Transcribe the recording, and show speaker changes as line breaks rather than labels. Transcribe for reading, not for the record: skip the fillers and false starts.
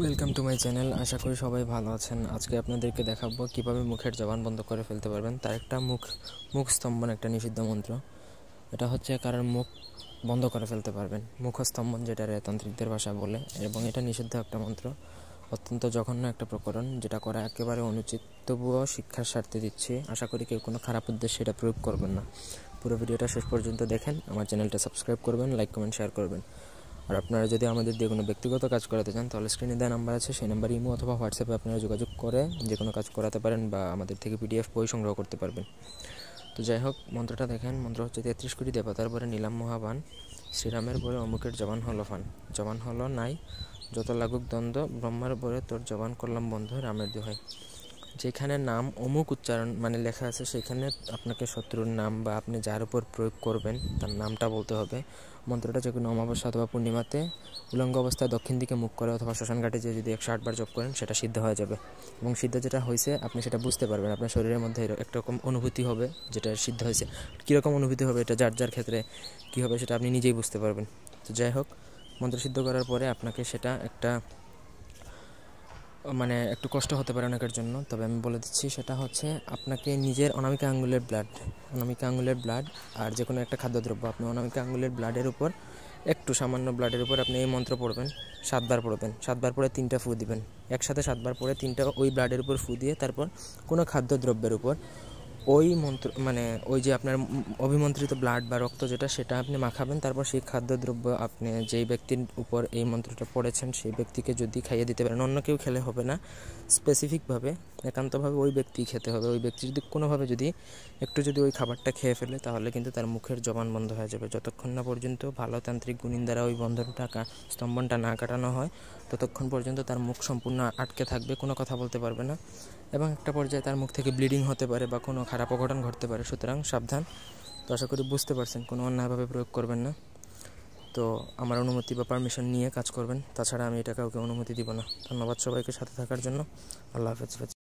Welcome to my channel. আশা করি সবাই ভালো আছেন। আজকে আপনাদেরকে দেখাবো কিভাবে মুখের জবান বন্ধ করে ফেলতে পারবেন। তার একটা মুখ স্তম্ভন একটা নিষিদ্ধ মন্ত্র। এটা হচ্ছে কারোর মুখ বন্ধ করে ফেলতে পারবেন, মুখস্তম্ভন যেটা তান্ত্রিকদের ভাষা বলে, এবং এটা নিষিদ্ধ একটা মন্ত্র, অত্যন্ত জঘন্য একটা প্রকরণ, যেটা করা একেবারে অনুচিত। তবুও শিক্ষার স্বার্থে দিচ্ছি, আশা করি কেউ কোনো খারাপ উদ্দেশ্যে এটা প্রয়োগ করবেন না। পুরো ভিডিওটা শেষ পর্যন্ত দেখেন, আমার চ্যানেলটা সাবস্ক্রাইব করবেন, লাইক কমেন্ট শেয়ার করবেন। আর আপনারা যদি আমাদের দিয়ে কোনো ব্যক্তিগত কাজ করাতে চান তাহলে স্ক্রিনে দেওয়া নাম্বার আছে, সেই নাম্বার ইমো অথবা হোয়াটসঅ্যাপে আপনারা যোগাযোগ করে যে কোনো কাজ করাতে পারেন বা আমাদের থেকে পিডিএফ বই সংগ্রহ করতে পারবেন। তো যাই হোক, মন্ত্রটা দেখেন। মন্ত্র হচ্ছে 33 কোটি দেবতার পরে নিলাম মহাবান, শ্রীরামের পরে অমুকের জবান হলো ফান, জবান হলো নাই যত লাগুক দ্বন্দ্ব, ব্রহ্মার পরে তোর জবান করলাম বন্ধ, রামের দোহাই। যেখানে নাম অমুক উচ্চারণ মানে লেখা আছে, সেখানে আপনাকে শত্রুর নাম বা আপনি যার উপর প্রয়োগ করবেন তার নামটা বলতে হবে। মন্ত্রটা যে কোনো অমাবস্যা অথবা পূর্ণিমাতে উলঙ্গ অবস্থায় দক্ষিণ দিকে মুখ করে অথবা শ্মশান ঘাটে যে যদি 108 বার জপ করেন সেটা সিদ্ধ হয়ে যাবে। এবং সিদ্ধ যেটা হয়েছে আপনি সেটা বুঝতে পারবেন, আপনার শরীরের মধ্যে একরকম অনুভূতি হবে যেটা সিদ্ধ হয়েছে। কীরকম অনুভূতি হবে এটা যার যার ক্ষেত্রে কী হবে সেটা আপনি নিজেই বুঝতে পারবেন। তো যাই হোক, মন্ত্র সিদ্ধ করার পরে আপনাকে সেটা একটু কষ্ট হতে পারে অনেকের জন্য, তবে আমি বলে দিচ্ছি সেটা হচ্ছে আপনাকে নিজের অনামিকা আঙুলের ব্লাড আর যে কোনো একটা খাদ্যদ্রব্য, আপনি অনামিকা আঙুলের ব্লাডের উপর একটু সামান্য ব্লাডের উপর আপনি এই মন্ত্র পড়বেন। 7 বার পড়বেন, 7 বার পরে 3টা ফু দিবেন, একসাথে 7 বার পরে 3টা ওই ব্লাডের উপর ফু দিয়ে তারপর কোনো খাদ্যদ্রব্যের উপর ওই মন্ত্র ওই যে আপনার অভিমন্ত্রিত ব্লাড বা রক্ত যেটা সেটা আপনি মাখাবেন। তারপর সেই খাদ্যদ্রব্য আপনি যেই ব্যক্তির উপর এই মন্ত্রটা পড়েছেন সেই ব্যক্তিকে যদি খাইয়ে দিতে পারেন, অন্য কেউ খেলে হবে না, স্পেসিফিকভাবে একান্তভাবে ওই ব্যক্তি খেতে হবে। ওই ব্যক্তি যদি কোনোভাবে যদি ওই খাবারটা খেয়ে ফেলে তাহলে কিন্তু তার মুখের জবান বন্ধ হয়ে যাবে। যতক্ষণ না পর্যন্ত ভালো তান্ত্রিক গুণিন দ্বারা ওই স্তম্ভনটা না কাটানো হয় ততক্ষণ পর্যন্ত তার মুখ সম্পূর্ণ আটকে থাকবে, কোনো কথা বলতে পারবে না, এবং একটা পর্যায়ে তার মুখ থেকে ব্লিডিং হতে পারে বা কোনো খারাপ অঘটন ঘটতে পারে। সুতরাং সাবধান। তো আশা করি বুঝতে পারছেন, কোনো অন্যায়ভাবে প্রয়োগ করবেন না। তো আমার অনুমতি বা পারমিশন নিয়ে কাজ করবেন, তাছাড়া আমি এটা কাউকে অনুমতি দিব না। ধন্যবাদ সবাইকে সাথে থাকার জন্য। আল্লাহ হাফেজ।